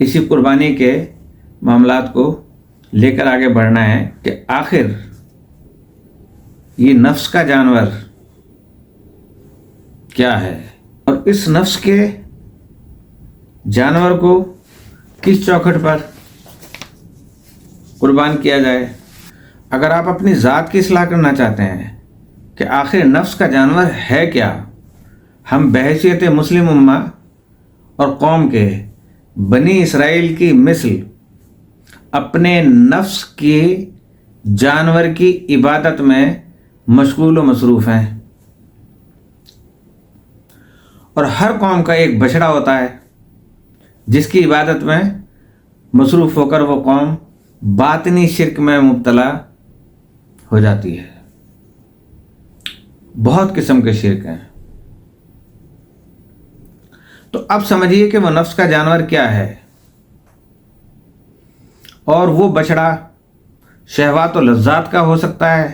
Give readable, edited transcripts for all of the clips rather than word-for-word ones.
اسی قربانی کے معاملات کو لے کر آگے بڑھنا ہے کہ آخر یہ نفس کا جانور کیا ہے اور اس نفس کے جانور کو کس چوکھٹ پر قربان کیا جائے۔ اگر آپ اپنی ذات کی اصلاح کرنا چاہتے ہیں کہ آخر نفس کا جانور ہے کیا، ہم بحیثیت مسلم امہ اور قوم کے بنی اسرائیل کی مثل اپنے نفس کی جانور کی عبادت میں مشغول و مصروف ہیں، اور ہر قوم کا ایک بچڑا ہوتا ہے جس کی عبادت میں مصروف ہو کر وہ قوم باطنی شرک میں مبتلا ہو جاتی ہے۔ بہت قسم کے شرک ہیں۔ تو اب سمجھیے کہ وہ نفس کا جانور کیا ہے، اور وہ بچڑا شہوات و لذات کا ہو سکتا ہے،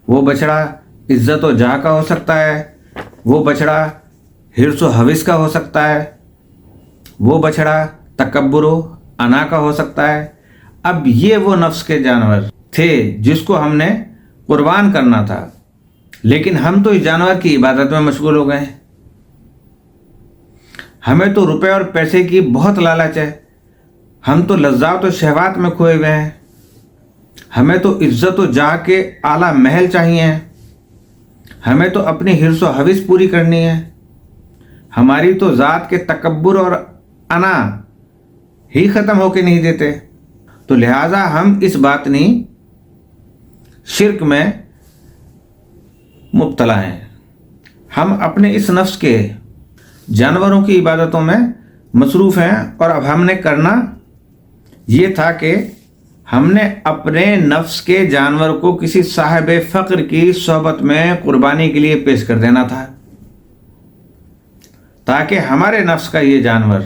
وہ بچڑا عزت و جاہ کا ہو سکتا ہے، وہ بچڑا حرص و حوث کا ہو سکتا ہے، وہ بچڑا تکبر و انا کا ہو سکتا ہے۔ اب یہ وہ نفس کے جانور تھے جس کو ہم نے قربان کرنا تھا، لیکن ہم تو اس جانور کی عبادت میں مشغول ہو گئے ہیں۔ ہمیں تو روپے اور پیسے کی بہت لالچ ہے، ہم تو لذات و شہوات میں کھوئے ہوئے ہیں، ہمیں تو عزت و جاہ کے اعلیٰ محل چاہیے، ہمیں تو اپنی حرص و حوث پوری کرنی ہے، ہماری تو ذات کے تکبر اور انا ہی ختم ہو کے نہیں دیتے۔ تو لہٰذا ہم اس باطنی شرک میں مبتلا ہیں۔ ہم اپنے اس نفس کے جانوروں کی عبادتوں میں مصروف ہیں، اور اب ہم نے کرنا یہ تھا کہ ہم نے اپنے نفس کے جانور کو کسی صاحب فقر کی صحبت میں قربانی کے لیے پیش کر دینا تھا، تاکہ ہمارے نفس کا یہ جانور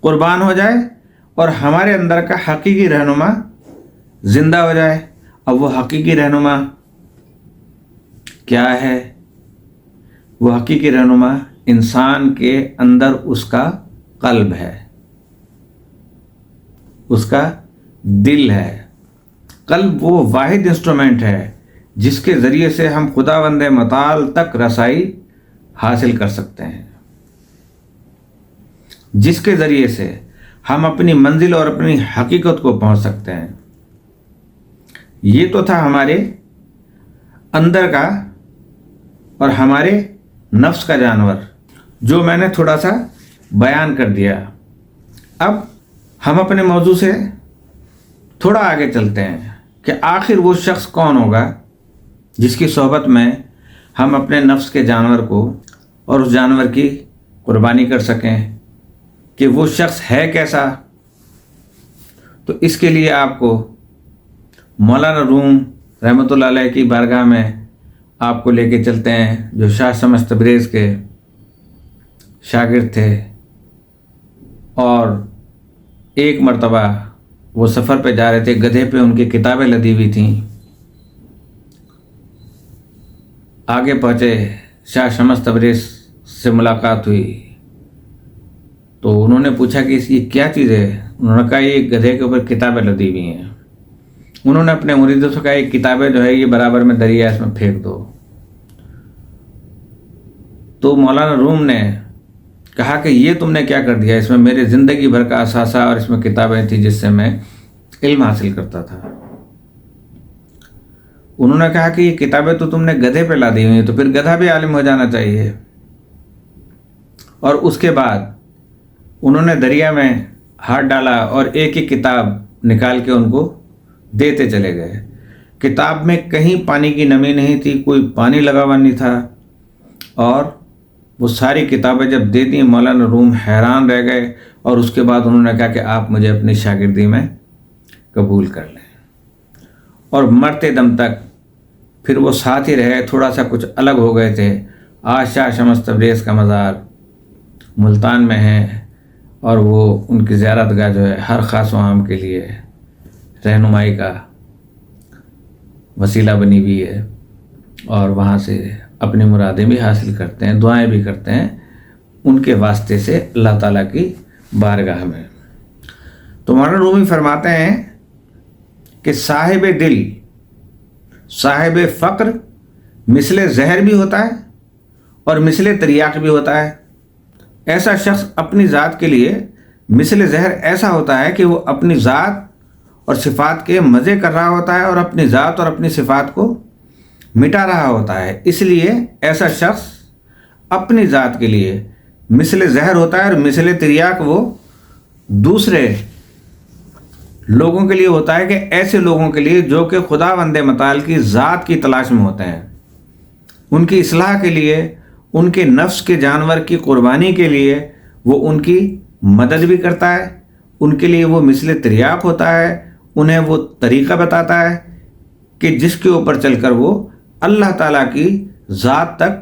قربان ہو جائے اور ہمارے اندر کا حقیقی رہنما زندہ ہو جائے۔ اب وہ حقیقی رہنما کیا ہے؟ وہ حقیقی رہنما انسان کے اندر اس کا قلب ہے، اس کا دل ہے۔ قلب وہ واحد انسٹرومنٹ ہے جس کے ذریعے سے ہم خداوند متعال تک رسائی حاصل کر سکتے ہیں، جس کے ذریعے سے ہم اپنی منزل اور اپنی حقیقت کو پہنچ سکتے ہیں۔ یہ تو تھا ہمارے اندر کا اور ہمارے نفس کا جانور، جو میں نے تھوڑا سا بیان کر دیا۔ اب ہم اپنے موضوع سے تھوڑا آگے چلتے ہیں کہ آخر وہ شخص کون ہوگا جس کی صحبت میں ہم اپنے نفس کے جانور کو اور اس جانور کی قربانی کر سکیں، کہ وہ شخص ہے کیسا۔ تو اس کے لیے آپ کو مولانا روم رحمۃ اللہ علیہ کی بارگاہ میں آپ کو لے کے چلتے ہیں، جو شاہ شمس تبریز کے شاگرد تھے، اور ایک مرتبہ وہ سفر پہ جا رہے تھے، گدھے پہ ان کی کتابیں لدی ہوئی تھیں۔ آگے پہنچے، شاہ شمس تبریز سے ملاقات ہوئی، تو انہوں نے پوچھا کہ یہ کیا چیز ہے؟ انہوں نے کہا یہ گدھے کے اوپر کتابیں لدی ہوئی ہیں۔ انہوں نے اپنے مریدوں سے کہا یہ کتابیں جو ہے یہ برابر میں دریا اس میں پھینک دو۔ تو مولانا روم نے کہا کہ یہ تم نے کیا کر دیا؟ اس میں میرے زندگی بھر کا اثاثہ اور اس میں کتابیں تھیں جس سے میں علم حاصل کرتا تھا۔ انہوں نے کہا کہ یہ کتابیں تو تم نے گدھے پہ لا دی ہوئی ہیں، تو پھر گدھا بھی عالم ہو جانا چاہیے۔ اور اس کے بعد انہوں نے دریا میں ہاتھ ڈالا اور ایک ایک کتاب نکال کے ان کو دیتے چلے گئے۔ کتاب میں کہیں پانی کی نمی نہیں تھی، کوئی پانی لگا ہوا نہیں تھا، اور وہ ساری کتابیں جب دے دیں مولانا روم حیران رہ گئے، اور اس کے بعد انہوں نے کہا کہ آپ مجھے اپنی شاگردی میں قبول کر لیں۔ اور مرتے دم تک پھر وہ ساتھ ہی رہے، تھوڑا سا کچھ الگ ہو گئے تھے۔ آج شاہ شمس تبریز کا مزار ملتان میں ہے، اور وہ ان کی زیارت گاہ جو ہے ہر خاص و عام کے لیے رہنمائی کا وسیلہ بنی ہوئی ہے، اور وہاں سے اپنی مرادیں بھی حاصل کرتے ہیں، دعائیں بھی کرتے ہیں۔ ان کے واسطے سے اللہ تعالیٰ کی بارگاہ میں۔ تو مولانا رومی فرماتے ہیں کہ صاحب دل، صاحب فقر مثل زہر بھی ہوتا ہے اور مثل تریاق بھی ہوتا ہے۔ ایسا شخص اپنی ذات کے لیے مثل زہر ایسا ہوتا ہے کہ وہ اپنی ذات اور صفات کے مزے کر رہا ہوتا ہے اور اپنی ذات اور اپنی صفات کو مٹا رہا ہوتا ہے۔ اس لیے ایسا شخص اپنی ذات کے لیے مثل زہر ہوتا ہے اور مثل تریاق وہ دوسرے لوگوں کے لیے ہوتا ہے، کہ ایسے لوگوں کے لیے جو کہ خداوند متعال کی ذات کی تلاش میں ہوتے ہیں، ان کی اصلاح کے لیے، ان کے نفس کے جانور کی قربانی کے لیے وہ ان کی مدد بھی کرتا ہے، ان کے لیے وہ مثل تریاق ہوتا ہے، انہیں وہ طریقہ بتاتا ہے کہ جس کے اوپر چل کر وہ اللہ تعالیٰ کی ذات تک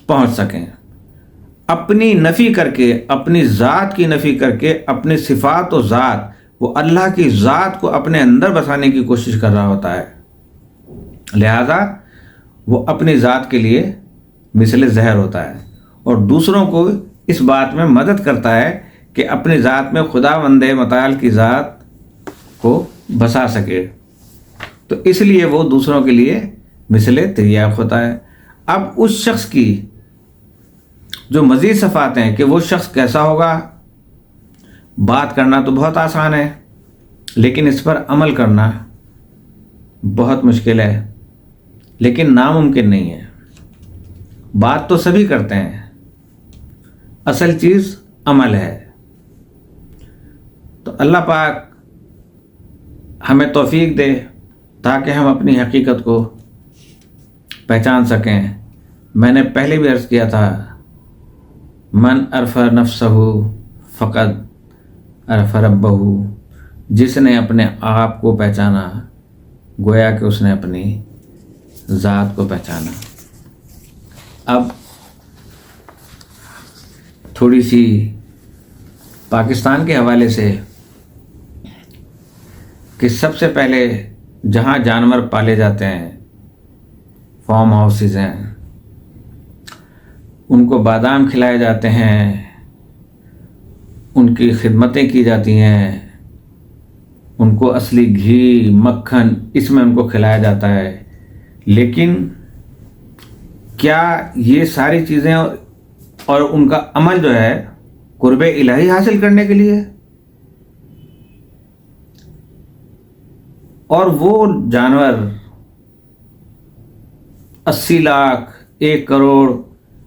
پہنچ سکیں۔ اپنی نفی کر کے، اپنی ذات کی نفی کر کے، اپنی صفات و ذات، وہ اللہ کی ذات کو اپنے اندر بسانے کی کوشش کر رہا ہوتا ہے، لہذا وہ اپنی ذات کے لیے مثل زہر ہوتا ہے اور دوسروں کو اس بات میں مدد کرتا ہے کہ اپنی ذات میں خداوند متعال کی ذات کو بسا سکے، تو اس لیے وہ دوسروں کے لیے مثل تریاق ہوتا ہے۔ اب اس شخص کی جو مزید صفات ہیں کہ وہ شخص کیسا ہوگا، بات کرنا تو بہت آسان ہے لیکن اس پر عمل کرنا بہت مشکل ہے، لیکن ناممکن نہیں ہے۔ بات تو سبھی کرتے ہیں، اصل چیز عمل ہے۔ تو اللہ پاک ہمیں توفیق دے تاکہ ہم اپنی حقیقت کو پہچان سکیں۔ میں نے پہلے بھی عرض کیا تھا، من عرف نفسہ فقد عرف ربہ، جس نے اپنے آپ کو پہچانا گویا کہ اس نے اپنی ذات کو پہچانا۔ اب تھوڑی سی پاکستان کے حوالے سے کہ سب سے پہلے جہاں جانور پالے جاتے ہیں، فارم ہاؤسز ہیں، ان کو بادام کھلائے جاتے ہیں، ان کی خدمتیں کی جاتی ہیں، ان کو اصلی گھی مکھن اس میں ان کو کھلایا جاتا ہے، لیکن کیا یہ ساری چیزیں اور ان کا عمل جو ہے قرب الہی حاصل کرنے کے لیے؟ اور وہ جانور 80 لاکھ، 1 کروڑ،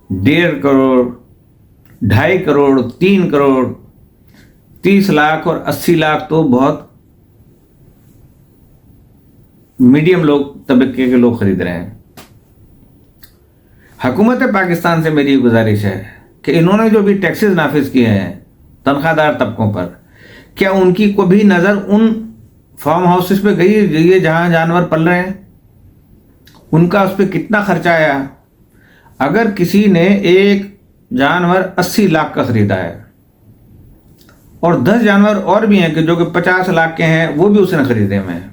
1.5 کروڑ، 2.5 کروڑ، 3 کروڑ، 30 لاکھ اور 80 لاکھ تو بہت میڈیم لوگ طبقے کے لوگ خرید رہے ہیں۔ حکومت پاکستان سے میری گزارش ہے کہ انہوں نے جو بھی ٹیکسز نافذ کیے ہیں تنخواہ دار طبقوں پر، کیا ان کی کو بھی نظر ان فارم ہاؤسز پہ گئی ہے جہاں جانور پل رہے ہیں؟ ان کا اس پہ کتنا خرچہ آیا؟ اگر کسی نے ایک جانور 80 لاکھ کا خریدا ہے اور 10 جانور اور بھی ہیں کہ جو کہ 50 لاکھ کے ہیں، وہ بھی اس نے خریدے ہوئے ہیں،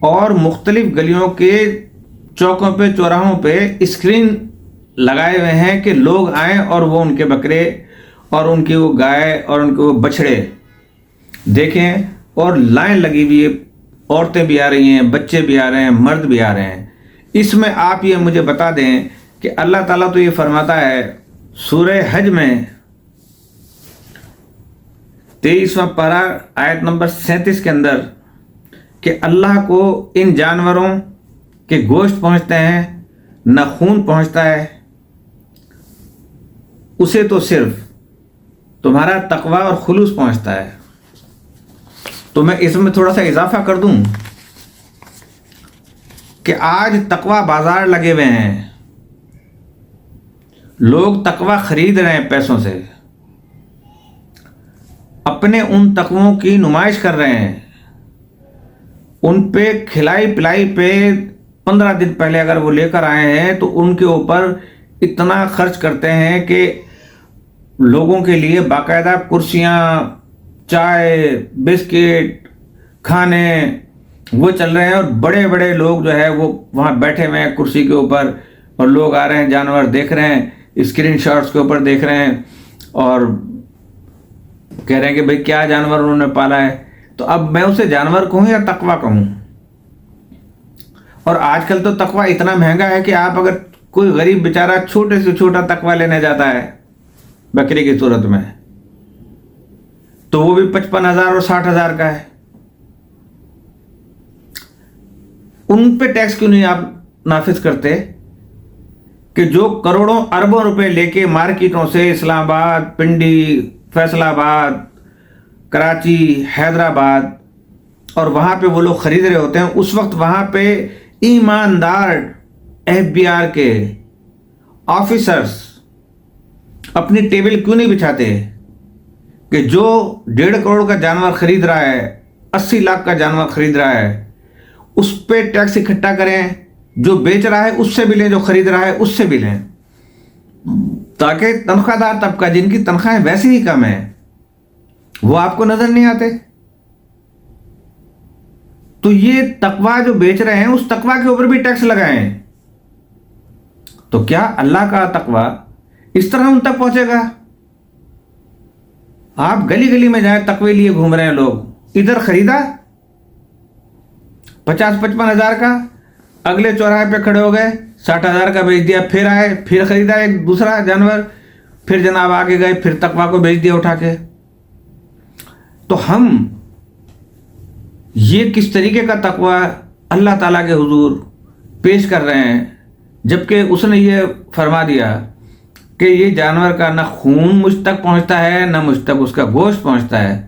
اور مختلف گلیوں کے چوکوں پہ چوراہوں پہ اسکرین لگائے ہوئے ہیں کہ لوگ آئیں اور وہ ان کے بکرے اور ان کی وہ گائے اور ان کے وہ بچھڑے دیکھیں، اور لائن لگی ہوئی ہے، عورتیں بھی آ رہی ہیں، بچے بھی آ رہے ہیں، مرد بھی آ رہے ہیں۔ اس میں آپ یہ مجھے بتا دیں کہ اللہ تعالیٰ تو یہ فرماتا ہے سورہ حج میں 23واں پارہ آیت نمبر 37 کے اندر کہ اللہ کو ان جانوروں کے گوشت پہنچتے ہیں نہ خون پہنچتا ہے، اسے تو صرف تمہارا تقوی اور خلوص پہنچتا ہے۔ تو میں اس میں تھوڑا سا اضافہ کر دوں کہ آج تقوی بازار لگے ہوئے ہیں، لوگ تقوی خرید رہے ہیں پیسوں سے، اپنے ان تقووں کی نمائش کر رہے ہیں، ان پہ کھلائی پلائی پہ 15 دن پہلے اگر وہ لے کر آئے ہیں تو ان کے اوپر اتنا خرچ کرتے ہیں کہ لوگوں کے لیے باقاعدہ کرسیاں، چائے، بسکٹ، کھانے وہ چل رہے ہیں، اور بڑے بڑے لوگ جو ہے وہ وہاں بیٹھے ہوئے ہیں کرسی کے اوپر، اور لوگ آ رہے ہیں، جانور دیکھ رہے ہیں۔ اسکرین شاٹس کے اوپر دیکھ رہے ہیں اور کہہ رہے ہیں کہ بھئی کیا جانور انہوں نے پالا ہے. تو اب میں اسے جانور کہوں یا تقویٰ کہوں؟ اور آج کل تو تقویٰ اتنا مہنگا ہے کہ آپ اگر کوئی غریب بیچارہ چھوٹے سے چھوٹا تقویٰ لینے جاتا ہے بکری کی صورت میں تو وہ بھی 55,000 اور 60,000 کا ہے. ان پہ ٹیکس کیوں نہیں آپ نافذ کرتے کہ جو کروڑوں اربوں روپے لے کے مارکیٹوں سے اسلام آباد، پنڈی، فیصل آباد، کراچی، حیدرآباد اور وہاں پہ وہ لوگ خرید رہے ہوتے ہیں، اس وقت وہاں پہ ایماندار FBR کے آفیسرز اپنی ٹیبل کیوں نہیں بچھاتے کہ جو 1.5 کروڑ کا جانور خرید رہا ہے، 80 لاکھ کا جانور خرید رہا ہے، اس پہ ٹیکس اکٹھا کریں، جو بیچ رہا ہے اس سے بھی لیں، جو خرید رہا ہے اس سے بھی لیں، تاکہ تنخواہ دار طبقہ جن کی تنخواہیں ویسے ہی کم ہیں وہ آپ کو نظر نہیں آتے. تو یہ تقویٰ جو بیچ رہے ہیں اس تقویٰ کے اوپر بھی ٹیکس لگائیں تو کیا اللہ کا تقویٰ اس طرح ان تک پہنچے گا؟ آپ گلی گلی میں جائیں، تقوی لیے گھوم رہے ہیں لوگ، ادھر خریدا 50-55,000 کا، اگلے چوراہے پہ کھڑے ہو گئے 60,000 کا بیچ دیا، پھر آئے پھر خریدا ایک دوسرا جانور، پھر جناب آگے گئے پھر تقویٰ کو بیچ دیا اٹھا کے. تو ہم یہ کس طریقے کا تقویٰ اللہ تعالیٰ کے حضور پیش کر رہے ہیں، جبکہ اس نے یہ فرما دیا کہ یہ جانور کا نہ خون مجھ تک پہنچتا ہے، نہ مجھ تک اس کا گوشت پہنچتا ہے،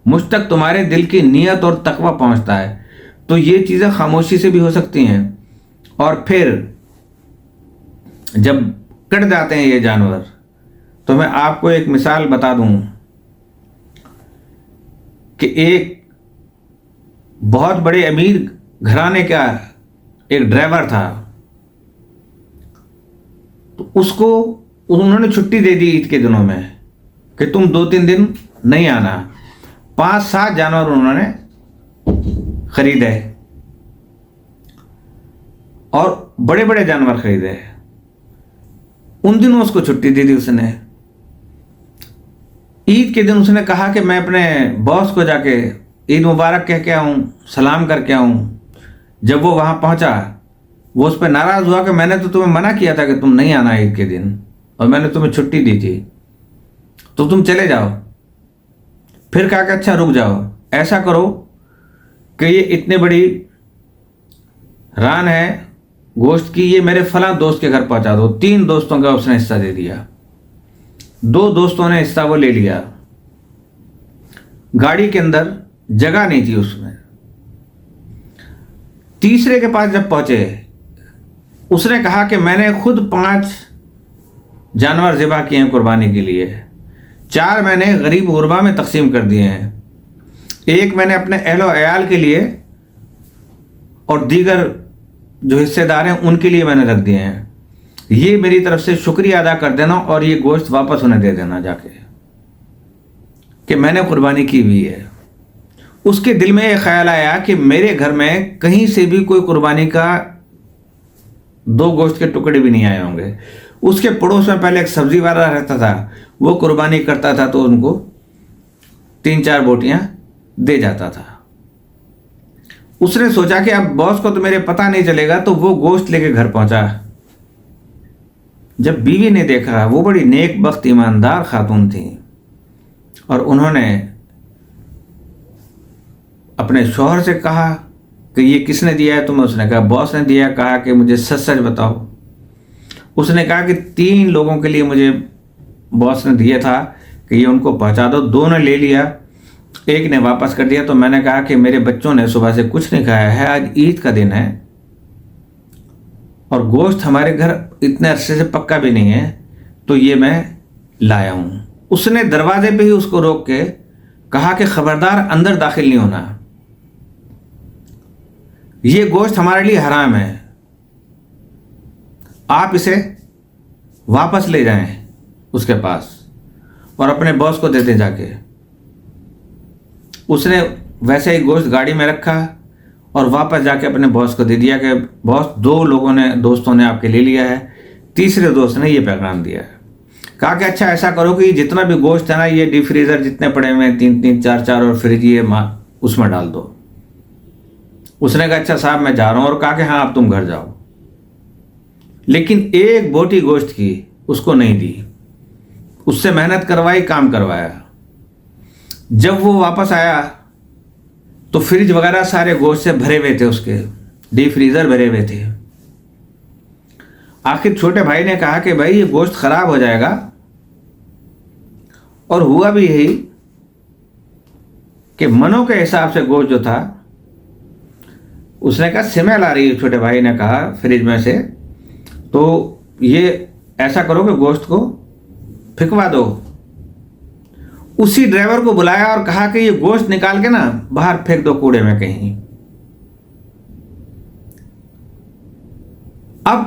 مجھ تک تمہارے دل کی نیت اور تقویٰ پہنچتا ہے. تو یہ چیزیں خاموشی سے بھی ہو سکتی ہیں. اور پھر جب کٹ جاتے ہیں یہ جانور تو میں آپ کو ایک مثال بتا دوں کہ ایک بہت بڑے امیر گھرانے کا ایک ڈرائیور تھا، تو اس کو انہوں نے چھٹی دے دی عید کے دنوں میں کہ تم 2-3 دن نہیں آنا. 5-7 جانور انہوں نے خریدے اور بڑے بڑے جانور خریدے. ان دنوں اس کو چھٹی دے دی اس نے. عید کے دن اس نے کہا کہ میں اپنے باس کو جا کے عید مبارک کہہ کے آؤں، سلام کر کے آؤں. جب وہ وہاں پہنچا وہ اس پہ ناراض ہوا کہ میں نے تو تمہیں منع کیا تھا کہ تم نہیں آنا عید کے دن، اور میں نے تمہیں چھٹی دی تھی، تو تم چلے جاؤ. پھر کہا کہ اچھا رک جاؤ، ایسا کرو کہ یہ اتنی بڑی ران ہے گوشت کی، یہ میرے فلاں دوست کے گھر پہنچا دو. 3 دوستوں کا اس نے حصہ دے دیا. 2 دوستوں نے حصہ وہ لے لیا. گاڑی کے اندر جگہ نہیں تھی اس میں. تیسرے کے پاس جب پہنچے اس نے کہا کہ میں نے خود 5 جانور ذبح کیے ہیں قربانی کے لیے، 4 میں نے غریب غربا میں تقسیم کر دیے ہیں، 1 میں نے اپنے اہل و عیال کے لیے اور دیگر جو حصے دار ہیں ان کے لیے میں نے رکھ دیے ہیں. یہ میری طرف سے شکریہ ادا کر دینا اور یہ گوشت واپس انہیں دے دینا جا کے کہ میں نے قربانی کی ہوئی ہے. اس کے دل میں یہ خیال آیا کہ میرے گھر میں کہیں سے بھی کوئی قربانی کا 2 گوشت کے ٹکڑے بھی نہیں آئے ہوں گے. اس کے پڑوس میں پہلے ایک سبزی والا رہتا تھا، وہ قربانی کرتا تھا تو ان کو 3-4 بوٹیاں دے جاتا تھا. اس نے سوچا کہ اب باس کو تو میرے پتہ نہیں چلے گا، تو وہ گوشت لے کے گھر پہنچا. جب بیوی نے دیکھا، وہ بڑی نیک بخت ایماندار خاتون تھی اور انہوں نے اپنے شوہر سے کہا کہ یہ کس نے دیا ہے تمہیں؟ اس نے کہا باس نے دیا. کہا کہ مجھے سچ سچ بتاؤ. اس نے کہا کہ 3 لوگوں کے لیے مجھے باس نے دیا تھا کہ یہ ان کو پہنچا دو. 2 نے لے لیا، 1 نے واپس کر دیا. تو میں نے کہا کہ میرے بچوں نے صبح سے کچھ نہیں کھایا ہے، آج عید کا دن ہے اور گوشت ہمارے گھر اتنے عرصے سے پکا بھی نہیں ہے، تو یہ میں لایا ہوں. اس نے دروازے پہ ہی اس کو روک کے کہا کہ خبردار اندر داخل نہیں ہونا، یہ گوشت ہمارے لیے حرام ہے، آپ اسے واپس لے جائیں اس کے پاس اور اپنے باس کو دے دیں جا کے. اس نے ویسے ہی گوشت گاڑی میں رکھا اور واپس جا کے اپنے باس کو دے دیا کہ باس 2 دوستوں نے آپ کے لے لیا ہے. تیسرے دوست نے یہ پیغام دیا ہے. کہا کہ اچھا ایسا کرو کہ جتنا بھی گوشت ہے نا یہ ڈی فریزر جتنے پڑے ہوئے ہیں 3 4 4 اور فریج یہ اس میں ڈال دو. اس نے کہا اچھا صاحب میں جا رہا ہوں، اور کہا کہ ہاں اب تم گھر جاؤ. لیکن ایک بوٹی گوشت کی اس کو نہیں دی. اس سے محنت کروائی، کام کروایا. جب وہ واپس آیا تو فریج وغیرہ سارے گوشت سے بھرے ہوئے تھے، اس کے ڈی فریزر بھرے ہوئے تھے. آخر چھوٹے بھائی نے کہا کہ بھائی یہ گوشت خراب ہو جائے گا، اور ہوا بھی یہی کہ منوں کے حساب سے گوشت جو تھا، اس نے کہا سمیل آ رہی ہے. چھوٹے بھائی نے کہا فریج میں سے، تو یہ ایسا کرو کہ گوشت کو پھینکوا دو. اسی ڈرائیور کو بلایا اور کہا کہ یہ گوشت نکال کے نا باہر پھینک دو کوڑے میں کہیں. اب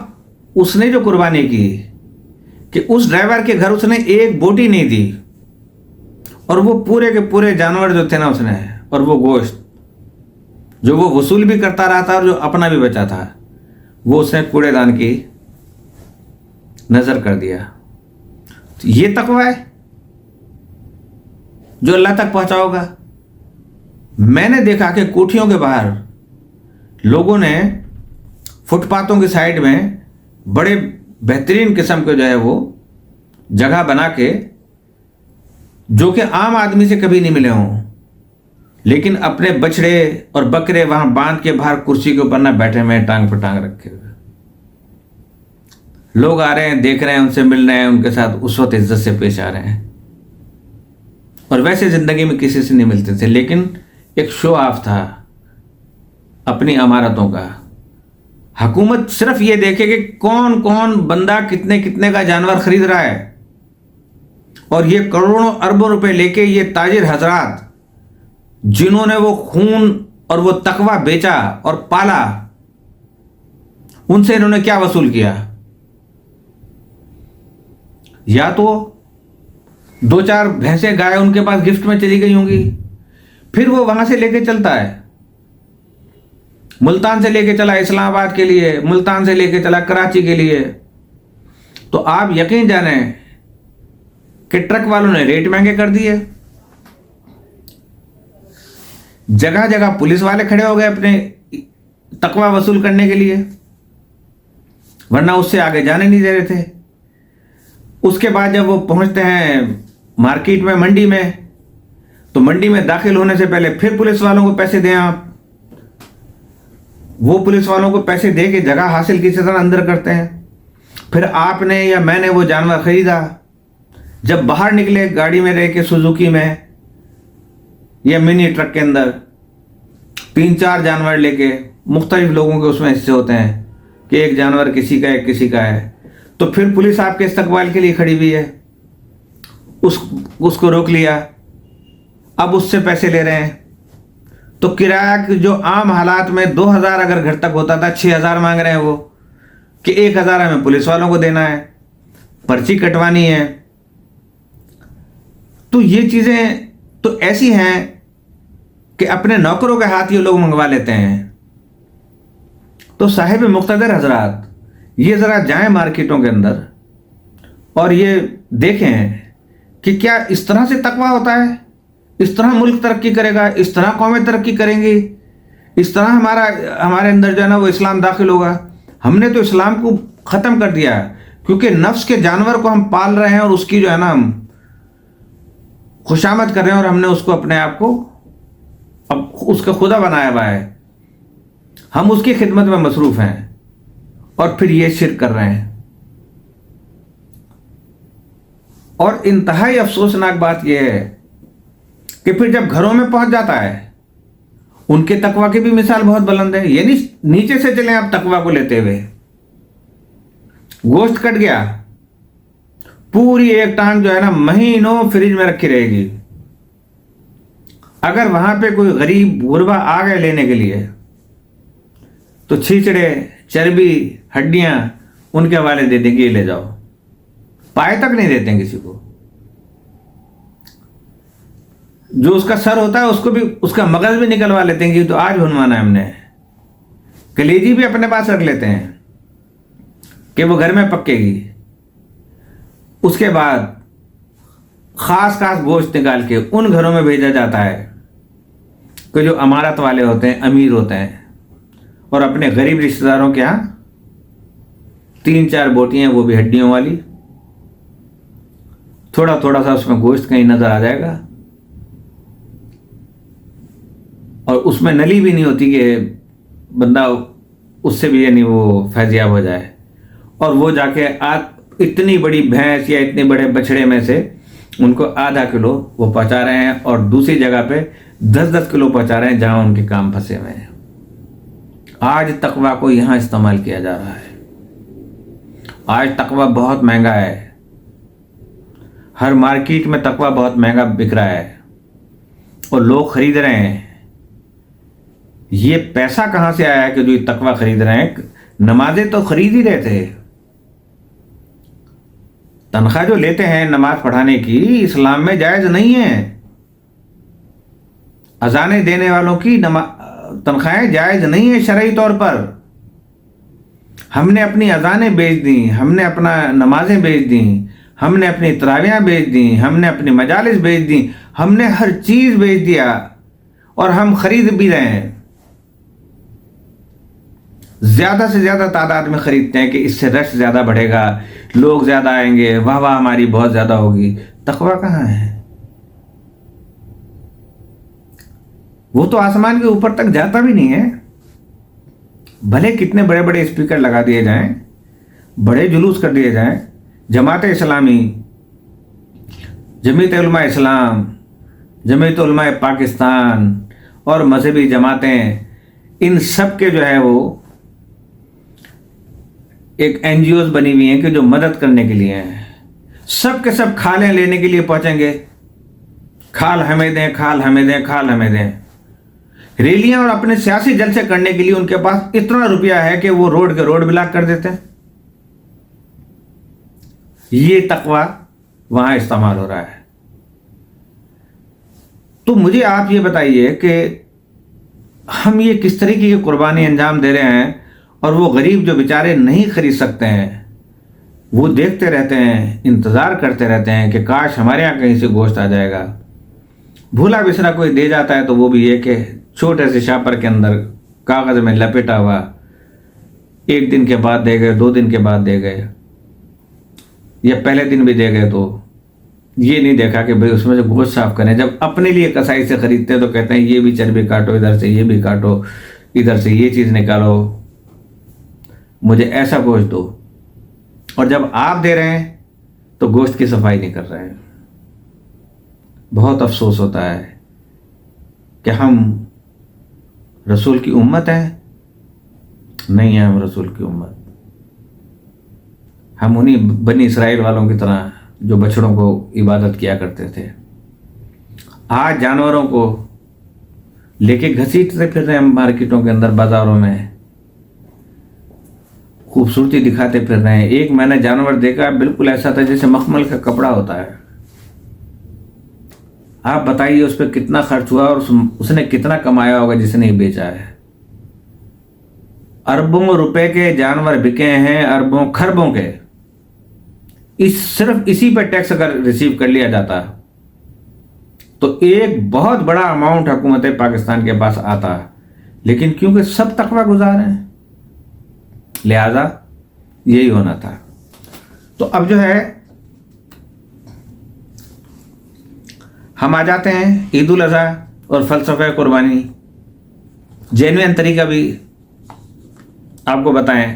اس نے جو قربانی کی کہ اس ڈرائیور کے گھر اس نے ایک بوٹی نہیں دی، اور وہ پورے کے پورے جانور جو تھے نا اس نے، اور وہ گوشت جو وہ وصول بھی کرتا رہا تھا اور جو اپنا بھی بچا تھا، وہ اس نے کوڑے دان کی نظر کر دیا. یہ تقویٰ ہے جو اللہ تک پہنچا ہوگا. میں نے دیکھا کہ کوٹھیوں کے باہر لوگوں نے فٹ پاتھوں کی سائڈ میں بڑے بہترین قسم کے جو ہے وہ جگہ بنا کے، جو کہ عام آدمی سے کبھی نہیں ملے ہوں، لیکن اپنے بچڑے اور بکرے وہاں باندھ کے باہر کرسی کے اوپر نہ بیٹھے ہوئے، ٹانگ پہ ٹانگ رکھے ہوئے. لوگ آ رہے ہیں، دیکھ رہے ہیں، ان سے مل رہے ہیں، ان کے ساتھ اس وقت عزت سے پیش آ رہے ہیں. اور ویسے زندگی میں کسی سے نہیں ملتے تھے، لیکن ایک شو آف تھا اپنی عمارتوں کا. حکومت صرف یہ دیکھے کہ کون کون بندہ کتنے کتنے کا جانور خرید رہا ہے، اور یہ کروڑوں اربوں روپے لے کے یہ تاجر حضرات جنہوں نے وہ خون اور وہ تقویٰ بیچا اور پالا، ان سے انہوں نے کیا وصول کیا؟ یا تو 2 4 بھینسیں گائے ان کے پاس گفٹ میں چلی گئی ہوں گی، پھر وہ وہاں سے لے کے چلتا ہے، ملتان سے لے کے چلا اسلام آباد کے لیے، ملتان سے لے کے چلا کراچی کے لیے. تو آپ یقین جانیں کہ ٹرک والوں نے ریٹ مہنگے کر دیے. جگہ جگہ پولیس والے کھڑے ہو گئے اپنے تقویٰ وصول کرنے کے لیے، ورنہ اس سے آگے جانے نہیں دے رہے تھے. اس کے بعد جب وہ پہنچتے ہیں مارکیٹ میں، منڈی میں، تو منڈی میں داخل ہونے سے پہلے پھر پولیس والوں کو پیسے دیں آپ. وہ پولیس والوں کو پیسے دے کے جگہ حاصل کسی طرح اندر کرتے ہیں. پھر آپ نے یا میں نے وہ جانور خریدا، جب باہر نکلے گاڑی میں رہ کے، سوزوکی میں یا منی ٹرک کے اندر 3 4 جانور لے کے، مختلف لوگوں کے اس میں حصے ہوتے ہیں کہ ایک جانور کسی کا ہے، کسی کا ہے، تو پھر پولیس آپ کے استقبال کے لیے کھڑی ہوئی ہے. اس کو روک لیا، اب اس سے پیسے لے رہے ہیں. تو کرایہ جو عام حالات میں 2000 اگر گھر تک ہوتا تھا، 6000 مانگ رہے ہیں وہ، کہ 1000 ہمیں پولیس والوں کو دینا ہے، پرچی کٹوانی ہے. تو یہ چیزیں تو ایسی ہیں کہ اپنے نوکروں کے ہاتھ یہ لوگ منگوا لیتے ہیں. تو صاحب مقتدر حضرات، یہ ذرا جائیں مارکیٹوں کے اندر اور یہ دیکھیں کہ کیا اس طرح سے تقویٰ ہوتا ہے؟ اس طرح ملک ترقی کرے گا؟ اس طرح قومیں ترقی کریں گی؟ اس طرح ہمارے اندر جو ہے نا وہ اسلام داخل ہوگا؟ ہم نے تو اسلام کو ختم کر دیا، کیونکہ نفس کے جانور کو ہم پال رہے ہیں اور اس کی جو ہے نا ہم خوشامد کر رہے ہیں، اور ہم نے اس کو اپنے آپ کو اب اس کا خدا بنایا ہوا ہے. ہم اس کی خدمت میں مصروف ہیں، اور پھر یہ شرک کر رہے ہیں. اور انتہائی افسوسناک بات یہ ہے کہ پھر جب گھروں میں پہنچ جاتا ہے، ان کے تقویٰ کی بھی مثال بہت بلند ہے. یعنی نیچے سے چلیں آپ تقویٰ کو لیتے ہوئے، گوشت کٹ گیا، پوری ایک ٹانگ جو ہے نا مہینوں فریج میں رکھی رہے گی. اگر وہاں پہ کوئی غریب غربا آ گئے لینے کے لیے، تو چھیچڑے، چربی، ہڈیاں ان کے حوالے دے دیں گے، یہ لے جاؤ. پائے تک نہیں دیتے ہیں کسی کو. جو اس کا سر ہوتا ہے اس کو بھی، اس کا مغز بھی نکلوا لیتے ہیں کہ تو آج بنوانا ہے ہم نے. کلیجی بھی اپنے پاس رکھ لیتے ہیں کہ وہ گھر میں پکے گی. اس کے بعد خاص گوشت نکال کے ان گھروں میں بھیجا جاتا ہے کہ جو امارت والے ہوتے ہیں، امیر ہوتے ہیں، اور اپنے غریب رشتہ داروں کے ہاں 3-4 بوٹیاں، وہ بھی ہڈیوں والی، تھوڑا تھوڑا سا اس میں گوشت کہیں نظر آ جائے گا، اور اس میں نلی بھی نہیں ہوتی کہ بندہ اس سے بھی یعنی وہ فیضیاب ہو جائے، اور وہ جا کے اتنی بڑی بھینس یا اتنے بڑے بچڑے میں سے ان کو آدھا کلو وہ پہنچا رہے ہیں، اور دوسری جگہ پہ 10-10 کلو پہنچا رہے ہیں جہاں ان کے کام پھنسے ہوئے ہیں۔ آج تقویٰ کو یہاں استعمال کیا جا رہا ہے۔ آج تقویٰ بہت مہنگا ہے، ہر مارکیٹ میں تقویٰ بہت مہنگا بک رہا ہے اور لوگ خرید رہے ہیں۔ یہ پیسہ کہاں سے آیا ہے کہ جو یہ تقویٰ خرید رہے ہیں؟ نمازیں تو خرید ہی رہے تھے، تنخواہ جو لیتے ہیں نماز پڑھانے کی اسلام میں جائز نہیں ہے۔ اذانیں دینے والوں کی تنخواہیں جائز نہیں ہیں شرعی طور پر۔ ہم نے اپنی اذانیں بیچ دیں، ہم نے اپنا نمازیں بیچ دیں، ہم نے اپنی تراویحیں بیچ دیں، ہم نے اپنی مجالس بیچ دیں، ہم نے ہر چیز بیچ دیا، اور ہم خرید بھی رہے ہیں۔ زیادہ سے زیادہ تعداد میں خریدتے ہیں کہ اس سے رش زیادہ بڑھے گا، لوگ زیادہ آئیں گے، واہ واہ ہماری بہت زیادہ ہوگی۔ تقویٰ کہاں ہے؟ وہ تو آسمان کے اوپر تک جاتا بھی نہیں ہے۔ بھلے کتنے بڑے بڑے اسپیکر لگا دیے جائیں، بڑے جلوس کر دیے جائیں، جماعت اسلامی، جمعیت علماء اسلام، جمعیت علماء پاکستان اور مذہبی جماعتیں، ان سب کے جو ہے وہ ایک NGOs بنی ہوئی ہیں کہ جو مدد کرنے کے لیے ہیں۔ سب کے سب کھالیں لینے کے لیے پہنچیں گے، کھال ہمیں دیں، کھال ہمیں دیں، کھال ہمیں دیں۔ ریلیاں اور اپنے سیاسی جلسے کرنے کے لیے ان کے پاس اتنا روپیہ ہے کہ وہ روڈ کے روڈ بلاک کر دیتے ہیں۔ یہ تقویٰ وہاں استعمال ہو رہا ہے۔ تو مجھے آپ یہ بتائیے کہ ہم یہ کس طریقے کی قربانی انجام دے رہے ہیں، اور وہ غریب جو بیچارے نہیں خرید سکتے ہیں وہ دیکھتے رہتے ہیں، انتظار کرتے رہتے ہیں کہ کاش ہمارے یہاں کہیں سے گوشت آ جائے گا۔ بھولا بسرا کوئی دے جاتا ہے تو وہ بھی یہ کہ چھوٹے سے شاپر کے اندر کاغذ میں لپیٹا ہوا، 1 دن کے بعد دے گئے، 2 دن کے بعد دے گئے، یا پہلے دن بھی دے گئے، تو یہ نہیں دیکھا کہ بھئی اس میں سے گوشت صاف کریں۔ جب اپنے لیے کسائی سے خریدتے ہیں تو کہتے ہیں یہ بھی چربی کاٹو، ادھر سے یہ بھی کاٹو، ادھر سے یہ چیز نکالو، مجھے ایسا گوشت دو، اور جب آپ دے رہے ہیں تو گوشت کی صفائی نہیں کر رہے ہیں۔ بہت افسوس ہوتا ہے کہ ہم رسول کی امت ہیں؟ نہیں ہیں ہم رسول کی امت۔ ہم انہی بنی اسرائیل والوں کی طرح جو بچڑوں کو عبادت کیا کرتے تھے، آج جانوروں کو لے کے گھسیٹتے پھر رہے ہیں مارکیٹوں کے اندر، بازاروں میں خوبصورتی دکھاتے پھر رہے ہیں۔ ایک میں نے جانور دیکھا بالکل ایسا تھا جیسے مخمل کا کپڑا ہوتا ہے۔ آپ بتائیے اس پہ کتنا خرچ ہوا اور اس نے کتنا کمایا ہوگا جس نے بیچا ہے۔ اربوں روپے کے جانور بکے ہیں، اربوں خربوں کے۔ صرف اسی پہ ٹیکس اگر ریسیو کر لیا جاتا تو ایک بہت بڑا اماؤنٹ حکومت پاکستان کے پاس آتا، لیکن کیونکہ سب تقویٰ گزار ہیں لہذا یہی ہونا تھا۔ تو اب جو ہے ہم آ جاتے ہیں عید الاضحیٰ اور فلسفہ قربانی۔ جینوین طریقہ بھی آپ کو بتائیں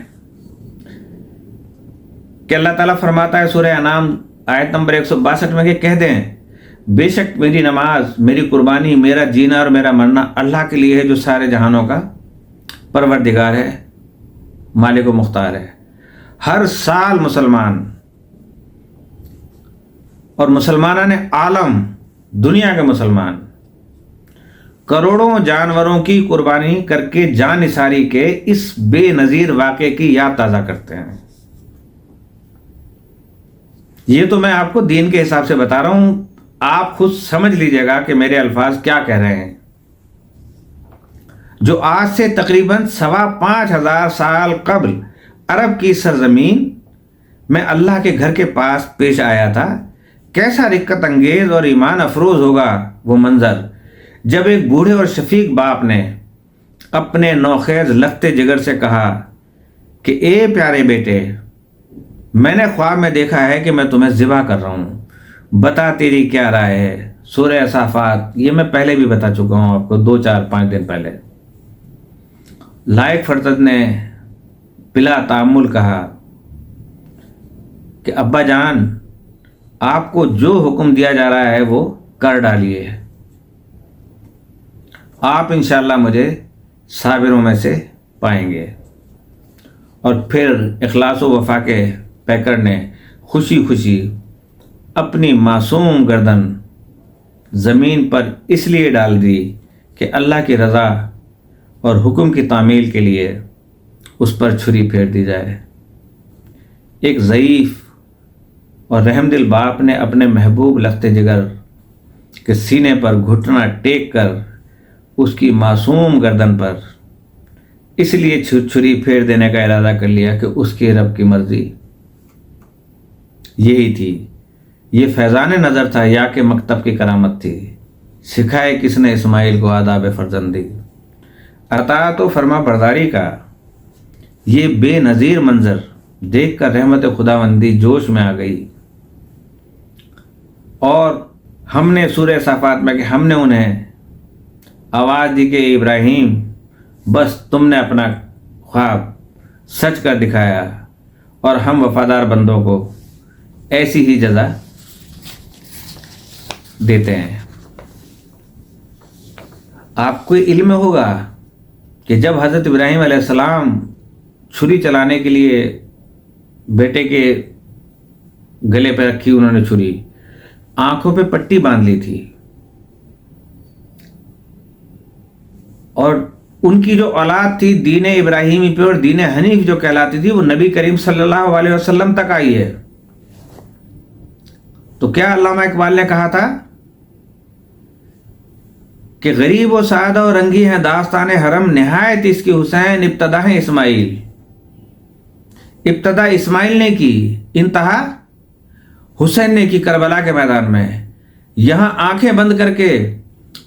کہ اللہ تعالیٰ فرماتا ہے سورہ انعام آیت نمبر 162 میں کہ کہہ دیں بے شک میری نماز، میری قربانی، میرا جینا اور میرا مرنا اللہ کے لیے ہے جو سارے جہانوں کا پروردگار ہے، مالک و مختار ہے۔ ہر سال مسلمان اور مسلمانان عالم، دنیا کے مسلمان کروڑوں جانوروں کی قربانی کر کے جان نثاری کے اس بے نظیر واقعے کی یاد تازہ کرتے ہیں۔ یہ تو میں آپ کو دین کے حساب سے بتا رہا ہوں، آپ خود سمجھ لیجئے گا کہ میرے الفاظ کیا کہہ رہے ہیں۔ جو آج سے تقریباً 5,500 سال قبل عرب کی سرزمین میں اللہ کے گھر کے پاس پیش آیا تھا، کیسا رقت انگیز اور ایمان افروز ہوگا وہ منظر جب ایک بوڑھے اور شفیق باپ نے اپنے نوخیز لختے جگر سے کہا کہ اے پیارے بیٹے، میں نے خواب میں دیکھا ہے کہ میں تمہیں ذبح کر رہا ہوں، بتا تیری کیا رائے ہے۔ سورہ صافات، یہ میں پہلے بھی بتا چکا ہوں آپ کو 2-4-5 دن پہلے۔ لائق فرزند نے بلا تأمل کہا کہ ابا جان، آپ کو جو حکم دیا جا رہا ہے وہ کر ڈالیے، آپ انشاءاللہ مجھے صابروں میں سے پائیں گے۔ اور پھر اخلاص و وفا کے پیکر نے خوشی خوشی اپنی معصوم گردن زمین پر اس لیے ڈال دی کہ اللہ کی رضا اور حکم کی تعمیل کے لیے اس پر چھری پھیر دی جائے۔ ایک ضعیف اور رحم دل باپ نے اپنے محبوب لختے جگر کے سینے پر گھٹنا ٹیک کر اس کی معصوم گردن پر اس لیے چھری پھیر دینے کا ارادہ کر لیا کہ اس کے رب کی مرضی یہی تھی۔ یہ فیضان نظر تھا یا کہ مکتب کی کرامت تھی؟ سکھائے کس نے اسماعیل کو آداب فرزندی؟ اطاعت و فرما برداری کا یہ بے نظیر منظر دیکھ کر رحمت خداوندی جوش میں آ گئی، اور ہم نے سورہ صافات میں کہ ہم نے انہیں آواز دی کہ ابراہیم، بس تم نے اپنا خواب سچ کر دکھایا، اور ہم وفادار بندوں کو ایسی ہی جزا دیتے ہیں۔ آپ کو علم ہوگا کہ جب حضرت ابراہیم علیہ السلام چھری چلانے کے لیے بیٹے کے گلے پہ رکھی انہوں نے چھری، آنکھوں پہ پٹی باندھ لی تھی، اور ان کی جو اولاد تھی دین ابراہیمی پہ اور دین حنیف جو کہلاتی تھی وہ نبی کریم صلی اللہ علیہ وسلم تک آئی ہے۔ تو کیا علامہ اقبال نے کہا تھا کہ غریب و سادہ و رنگی ہیں داستان حرم، نہایت اس کی حسین ابتدا ہے اسماعیل۔ ابتدا اسماعیل نے کی، انتہا حسین نے کی کربلا کے میدان میں۔ یہاں آنکھیں بند کر کے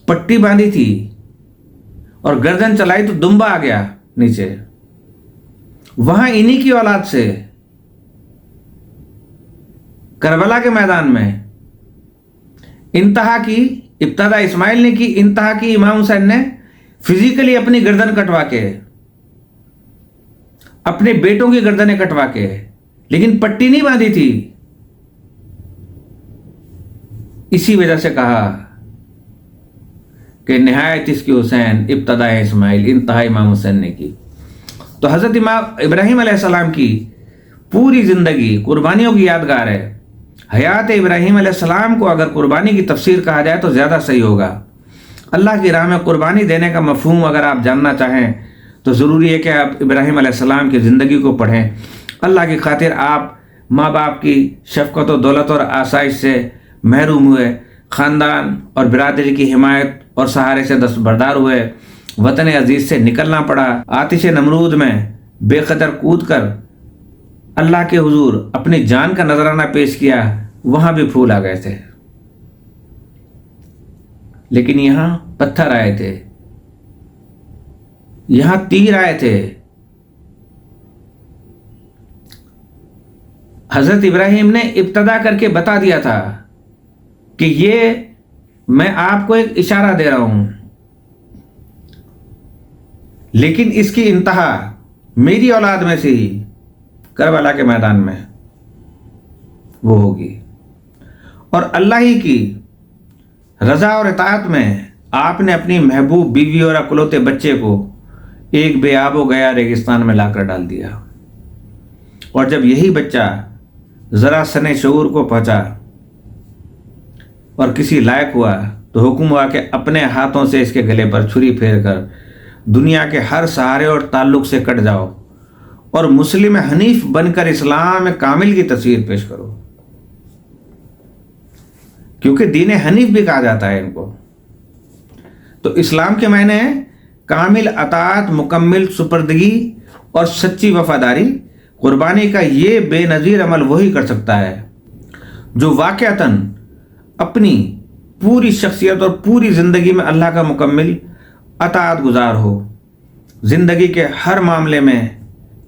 پٹی باندھی تھی اور گردن چلائی تو دمبا آ گیا نیچے، وہاں انہی کی اولاد سے کربلا کے میدان میں انتہا کی، ابتدا اسماعیل نے کی، انتہا کی امام حسین نے فزیکلی اپنی گردن کٹوا کے، اپنے بیٹوں کی گردنیں کٹوا کے، لیکن پٹی نہیں باندھی تھی۔ اسی وجہ سے کہا کہ نہایت اس کی حسین ابتدا اسماعیل، انتہا امام حسین نے کی۔ تو حضرت امام ابراہیم علیہ السلام کی پوری زندگی قربانیوں کی یادگار ہے۔ حیات ابراہیم علیہ السلام کو اگر قربانی کی تفسیر کہا جائے تو زیادہ صحیح ہوگا۔ اللہ کی راہ میں قربانی دینے کا مفہوم اگر آپ جاننا چاہیں تو ضروری ہے کہ آپ ابراہیم علیہ السلام کی زندگی کو پڑھیں۔ اللہ کی خاطر آپ ماں باپ کی شفقت و دولت اور آسائش سے محروم ہوئے، خاندان اور برادری کی حمایت اور سہارے سے دستبردار ہوئے، وطن عزیز سے نکلنا پڑا، آتش نمرود میں بے قدر کود کر اللہ کے حضور اپنی جان کا نذرانہ پیش کیا، وہاں بھی پھول آ گئے تھے، لیکن یہاں پتھر آئے تھے، یہاں تیر آئے تھے۔ حضرت ابراہیم نے ابتدا کر کے بتا دیا تھا کہ یہ میں آپ کو ایک اشارہ دے رہا ہوں، لیکن اس کی انتہا میری اولاد میں سے ہی کربلا کے میدان میں وہ ہوگی، اور اللہ ہی کی رضا اور اطاعت میں آپ نے اپنی محبوب بیوی اور اکلوتے بچے کو ایک بے آب و گیا ریگستان میں لا کر ڈال دیا، اور جب یہی بچہ ذرا سنے شعور کو پہنچا اور کسی لائق ہوا تو حکم ہوا کہ اپنے ہاتھوں سے اس کے گلے پر چھری پھیر کر دنیا کے ہر سہارے اور تعلق سے کٹ جاؤ اور مسلم حنیف بن کر اسلام کامل کی تصویر پیش کرو، کیونکہ دین حنیف بھی کہا جاتا ہے ان کو۔ تو اسلام کے معنی ہے کامل اطاعت، مکمل سپردگی اور سچی وفاداری قربانی کا یہ بے نظیر عمل وہی کر سکتا ہے جو واقعتاً اپنی پوری شخصیت اور پوری زندگی میں اللہ کا مکمل اطاعت گزار ہو، زندگی کے ہر معاملے میں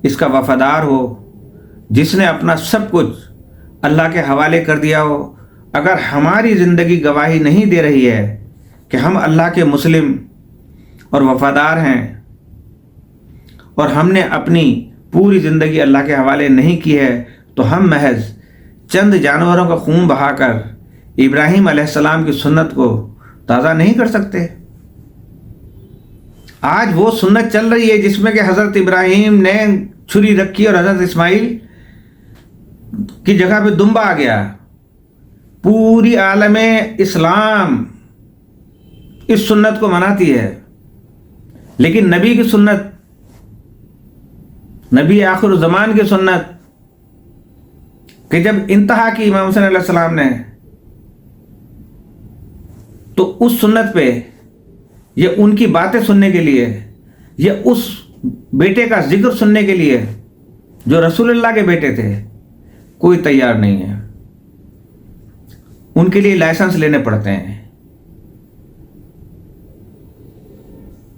اس کا وفادار ہو، جس نے اپنا سب کچھ اللہ کے حوالے کر دیا ہو۔ اگر ہماری زندگی گواہی نہیں دے رہی ہے کہ ہم اللہ کے مسلم اور وفادار ہیں، اور ہم نے اپنی پوری زندگی اللہ کے حوالے نہیں کی ہے، تو ہم محض چند جانوروں کا خون بہا کر ابراہیم علیہ السلام کی سنت کو تازہ نہیں کر سکتے۔ آج وہ سنت چل رہی ہے جس میں کہ حضرت ابراہیم نے چھری رکھی اور حضرت اسماعیل کی جگہ پہ دمبا آ گیا۔ پوری عالم اسلام اس سنت کو مناتی ہے، لیکن نبی کی سنت، نبی آخر الزمان کی سنت، کہ جب انتہا کی امام حسین علیہ السلام نے، تو اس سنت پہ یا ان کی باتیں سننے کے لیے یا اس بیٹے کا ذکر سننے کے لیے جو رسول اللہ کے بیٹے تھے، کوئی تیار نہیں ہے۔ ان کے لیے لائسنس لینے پڑتے ہیں،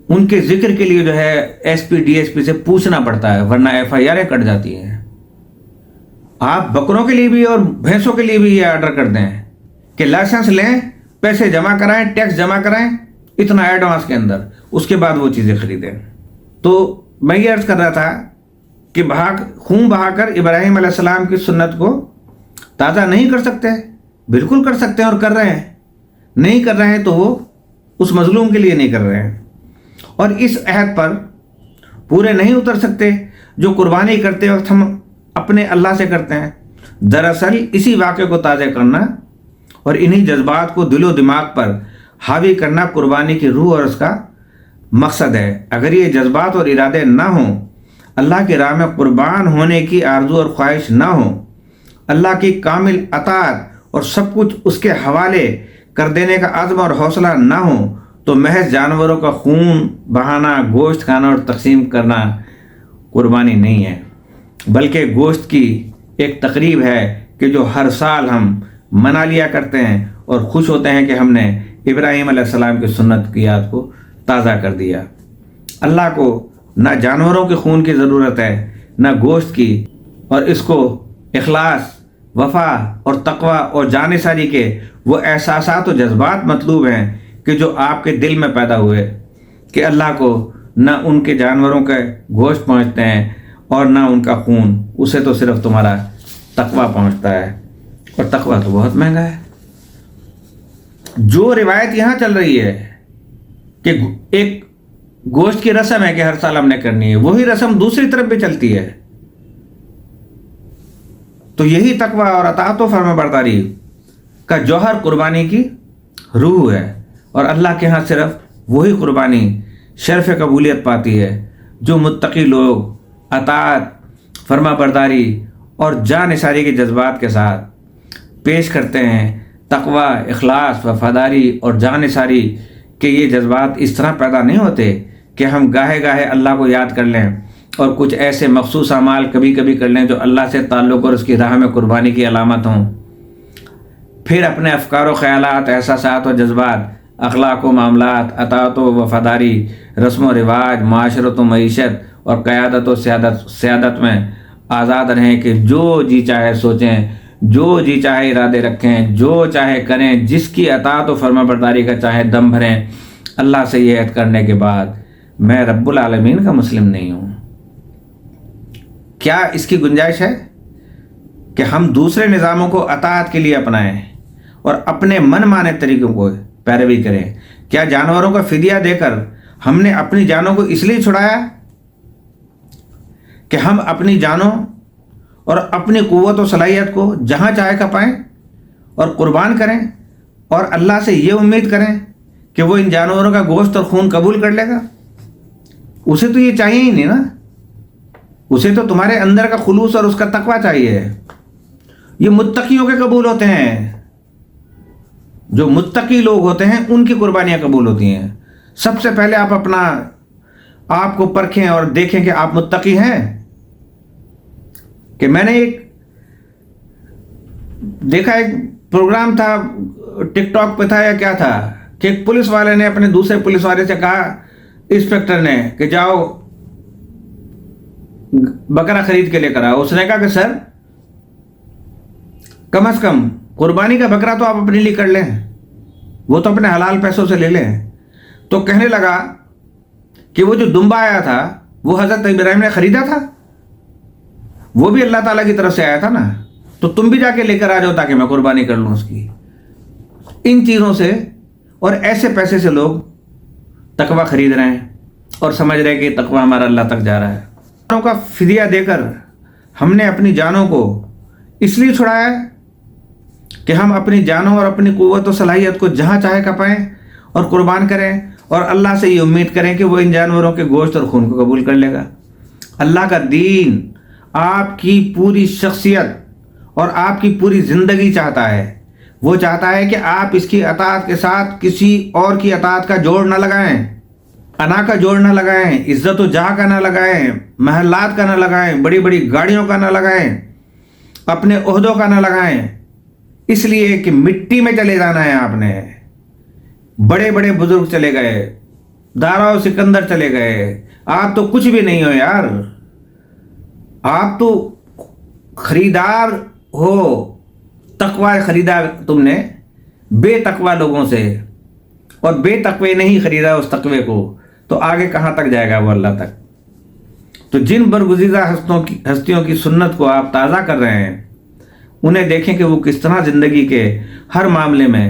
ان کے ذکر کے لیے جو ہے S P D S P سے پوچھنا پڑتا ہے، ورنہ ایف آئی آریں کٹ جاتی ہیں۔ آپ بکروں کے لیے بھی اور بھینسوں کے لیے بھی یہ آرڈر کر دیں کہ لائسنس لیں، پیسے جمع کرائیں، ٹیکس جمع کرائیں، اتنا ایڈوانس کے اندر، اس کے بعد وہ چیزیں خریدیں۔ تو میں یہ عرض کر رہا تھا کہ خون بہا کر ابراہیم علیہ السلام کی سنت کو تازہ نہیں کر سکتے؟ بالکل کر سکتے ہیں اور کر رہے ہیں۔ نہیں کر رہے ہیں تو وہ اس مظلوم کے لیے نہیں کر رہے ہیں، اور اس عہد پر پورے نہیں اتر سکتے جو قربانی کرتے وقت ہم اپنے اللہ سے کرتے ہیں۔ دراصل اسی واقعے کو تازہ کرنا اور انہی جذبات کو دل و دماغ پر حاوی کرنا قربانی کی روح اور اس کا مقصد ہے۔ اگر یہ جذبات اور ارادے نہ ہوں، اللہ کی راہ میں قربان ہونے کی آرزو اور خواہش نہ ہو، اللہ کی کامل اطاعت اور سب کچھ اس کے حوالے کر دینے کا عزم اور حوصلہ نہ ہو، تو محض جانوروں کا خون بہانا، گوشت کھانا اور تقسیم کرنا قربانی نہیں ہے، بلکہ گوشت کی ایک تقریب ہے کہ جو ہر سال ہم منا لیا کرتے ہیں اور خوش ہوتے ہیں کہ ہم نے ابراہیم علیہ السلام کی سنت کی یاد کو تازہ کر دیا۔ اللہ کو نہ جانوروں کے خون کی ضرورت ہے، نہ گوشت کی، اور اس کو اخلاص، وفا اور تقوی اور جانثاری کے وہ احساسات و جذبات مطلوب ہیں کہ جو آپ کے دل میں پیدا ہوئے، کہ اللہ کو نہ ان کے جانوروں کے گوشت پہنچتے ہیں اور نہ ان کا خون، اسے تو صرف تمہارا تقوی پہنچتا ہے، اور تقوی تو بہت مہنگا ہے۔ جو روایت یہاں چل رہی ہے کہ ایک گوشت کی رسم ہے کہ ہر سال ہم نے کرنی ہے، وہی رسم دوسری طرف بھی چلتی ہے۔ تو یہی تقوی اور اطاعت و فرمانبرداری کا جوہر قربانی کی روح ہے، اور اللہ کے ہاں صرف وہی قربانی شرف قبولیت پاتی ہے جو متقی لوگ اطاعت، فرمانبرداری اور جانثاری کے جذبات کے ساتھ پیش کرتے ہیں۔ تقوی، اخلاص، وفاداری اور جانثاری کے یہ جذبات اس طرح پیدا نہیں ہوتے کہ ہم گاہے گاہے اللہ کو یاد کر لیں اور کچھ ایسے مخصوص اعمال کبھی کبھی کر لیں جو اللہ سے تعلق اور اس کی راہ میں قربانی کی علامت ہوں، پھر اپنے افکار و خیالات، احساسات و جذبات، اخلاق و معاملات، اطاعت و وفاداری، رسم و رواج، معاشرت و معیشت اور قیادت و سیادت میں آزاد رہیں کہ جو جی چاہے سوچیں، جو جی چاہے ارادے رکھیں، جو چاہے کریں، جس کی اطاعت و فرمانبرداری کا چاہے دم بھریں۔ اللہ سے یہ عہد کرنے کے بعد میں رب العالمین کا مسلم نہیں ہوں۔ کیا اس کی گنجائش ہے کہ ہم دوسرے نظاموں کو اطاعت کے لیے اپنائیں اور اپنے من مانے طریقوں کو پیروی کریں؟ کیا جانوروں کا فدیہ دے کر ہم نے اپنی جانوں کو اس لیے چھڑایا کہ ہم اپنی جانوں اور اپنی قوت و صلاحیت کو جہاں چاہے کھپائیں اور قربان کریں، اور اللہ سے یہ امید کریں کہ وہ ان جانوروں کا گوشت اور خون قبول کر لے گا؟ اسے تو یہ چاہیے ہی نہیں نا، اسے تو تمہارے اندر کا خلوص اور اس کا تقوی چاہیے۔ یہ متقیوں کے قبول ہوتے ہیں، جو متقی لوگ ہوتے ہیں ان کی قربانیاں قبول ہوتی ہیں۔ سب سے پہلے آپ اپنا آپ کو پرکھیں اور دیکھیں کہ آپ متقی ہیں، کہ میں نے ایک دیکھا، ایک پروگرام تھا ٹک ٹاک پہ تھا یا کیا تھا، کہ ایک پولیس والے نے اپنے دوسرے پولیس والے سے کہا، انسپیکٹر نے، کہ جاؤ بکرا خرید کے لے کر آؤ۔ اس نے کہا کہ سر کم از کم قربانی کا بکرا تو آپ اپنے لیے کر لیں، وہ تو اپنے حلال پیسوں سے لے لیں۔ تو کہنے لگا کہ وہ جو دمبا آیا تھا وہ حضرت ابراہیم نے خریدا تھا، وہ بھی اللہ تعالیٰ کی طرف سے آیا تھا نا، تو تم بھی جا کے لے کر آ جاؤ تاکہ میں قربانی کر لوں اس کی۔ ان چیزوں سے اور ایسے پیسے سے لوگ تقوی خرید رہے ہیں اور سمجھ رہے ہیں کہ تقوی ہمارا اللہ تک جا رہا ہے۔ جانوں کا فدیہ دے کر ہم نے اپنی جانوں کو اس لیے چھڑایا ہے کہ ہم اپنی جانوں اور اپنی قوت و صلاحیت کو جہاں چاہے کھپائیں اور قربان کریں، اور اللہ سے یہ امید کریں کہ وہ ان جانوروں کے گوشت اور خون کو قبول کر لے گا۔ اللہ کا دین آپ کی پوری شخصیت اور آپ کی پوری زندگی چاہتا ہے۔ وہ چاہتا ہے کہ آپ اس کی اطاعت کے ساتھ کسی اور کی اطاعت کا جوڑ نہ لگائیں، انا کا جوڑ نہ لگائیں، عزت و جاہ کا نہ لگائیں، محلات کا نہ لگائیں، بڑی بڑی گاڑیوں کا نہ لگائیں، اپنے عہدوں کا نہ لگائیں، اس لیے کہ مٹی میں چلے جانا ہے۔ آپ نے بڑے بڑے بزرگ چلے گئے، دارا و سکندر چلے گئے، آپ تو کچھ بھی نہیں ہو یار، آپ تو خریدار ہو، تقوی خریدا تم نے بے تقوی لوگوں سے، اور بے تقوی نہیں خریدا اس تقوی کو، تو آگے کہاں تک جائے گا وہ اللہ تک۔ تو جن برگزیدہ ہستیوں کی سنت کو آپ تازہ کر رہے ہیں، انہیں دیکھیں کہ وہ کس طرح زندگی کے ہر معاملے میں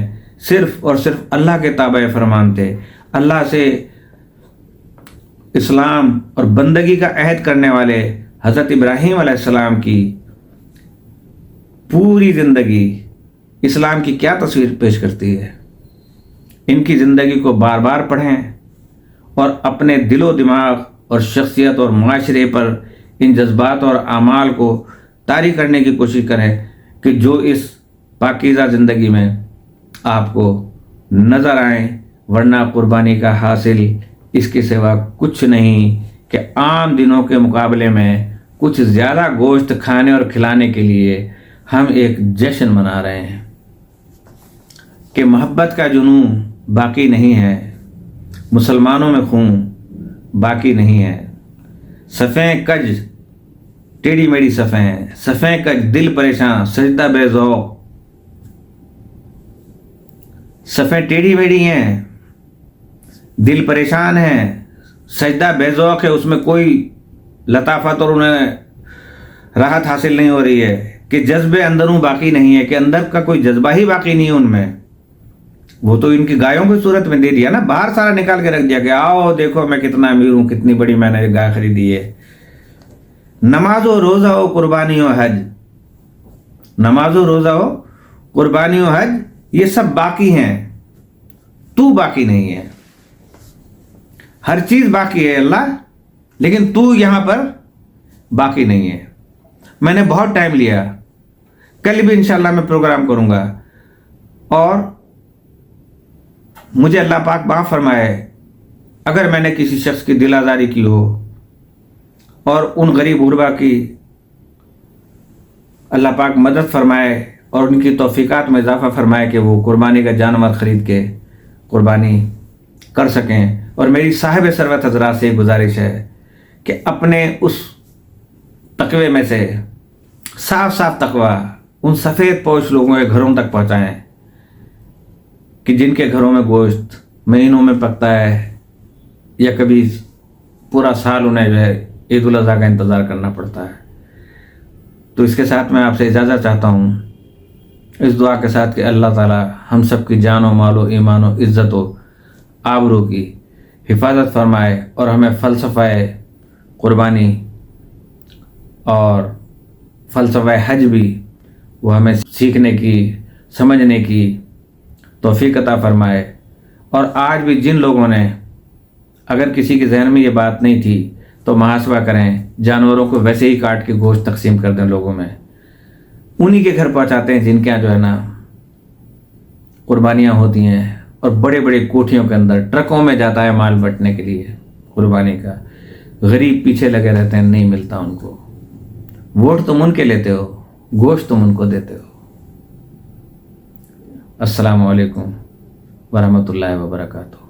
صرف اور صرف اللہ کے تابع فرمان تھے، اللہ سے اسلام اور بندگی کا عہد کرنے والے حضرت ابراہیم علیہ السلام کی پوری زندگی اسلام کی کیا تصویر پیش کرتی ہے۔ ان کی زندگی کو بار بار پڑھیں اور اپنے دل و دماغ اور شخصیت اور معاشرے پر ان جذبات اور اعمال کو طاری کرنے کی کوشش کریں کہ جو اس پاکیزہ زندگی میں آپ کو نظر آئیں، ورنہ قربانی کا حاصل اس کے سوا کچھ نہیں کہ عام دنوں کے مقابلے میں کچھ زیادہ گوشت کھانے اور کھلانے کے لیے ہم ایک جشن منا رہے ہیں کہ محبت کا جنون باقی نہیں ہے، مسلمانوں میں خون باقی نہیں ہے۔ صفیں کج ٹیڑھی میڑھی صفیں کج دل پریشان سجدہ بے ذوق، صفیں ٹیڑھی میڑھی ہیں، دل پریشان ہے، سجدہ بے ذوق ہے، اس میں کوئی لطافت اور انہیں راحت حاصل نہیں ہو رہی ہے، کہ جذبے اندروں باقی نہیں ہے، کہ اندر کا کوئی جذبہ ہی باقی نہیں ہے ان میں۔ وہ تو ان کی گایوں کی صورت میں دے دیا نا، باہر سارا نکال کے رکھ دیا کہ آؤ دیکھو میں کتنا امیر ہوں، کتنی بڑی میں نے گائے خریدی ہے۔ نماز و روزہ ہو، قربانی و حج، نماز و روزہ ہو، قربانی و حج، یہ سب باقی ہیں، تو باقی نہیں ہے۔ ہر چیز باقی ہے اللہ، لیکن تو یہاں پر باقی نہیں ہے۔ میں نے بہت ٹائم لیا، کل بھی انشاءاللہ میں پروگرام کروں گا، اور مجھے اللہ پاک معاف فرمائے اگر میں نے کسی شخص کی دل آزاری کی ہو، اور ان غریب غربا کی اللہ پاک مدد فرمائے اور ان کی توفیقات میں اضافہ فرمائے کہ وہ قربانی کا جانور خرید کے قربانی کر سکیں۔ اور میری صاحب ثروت حضرات سے یہ گزارش ہے کہ اپنے اس تقوی میں سے صاف صاف تقوی ان سفید پوش لوگوں کے گھروں تک پہنچائیں کہ جن کے گھروں میں گوشت مہینوں میں پکتا ہے، یا کبھی پورا سال انہیں جو ہے عید الاضحیٰ کا انتظار کرنا پڑتا ہے۔ تو اس کے ساتھ میں آپ سے اجازت چاہتا ہوں، اس دعا کے ساتھ کہ اللہ تعالی ہم سب کی جان و مال و ایمان و عزت و آبرو کی حفاظت فرمائے، اور ہمیں فلسفہ قربانی اور فلسفہ حج بھی وہ ہمیں سیکھنے کی، سمجھنے کی توفیق عطا فرمائے۔ اور آج بھی جن لوگوں نے، اگر کسی کے ذہن میں یہ بات نہیں تھی تو محاسبہ کریں، جانوروں کو ویسے ہی کاٹ کے گوشت تقسیم کر دیں لوگوں میں، انہی کے گھر پہنچاتے ہیں جن کے یہاں جو ہے نا قربانیاں ہوتی ہیں، اور بڑے بڑے کوٹھیوں کے اندر ٹرکوں میں جاتا ہے مال بٹنے کے لیے قربانی کا، غریب پیچھے لگے رہتے ہیں، نہیں ملتا ان کو۔ ووٹ تم ان کے لیتے ہو، گوشت تم ان کو دیتے ہو۔ السلام علیکم ورحمۃ اللہ وبرکاتہ۔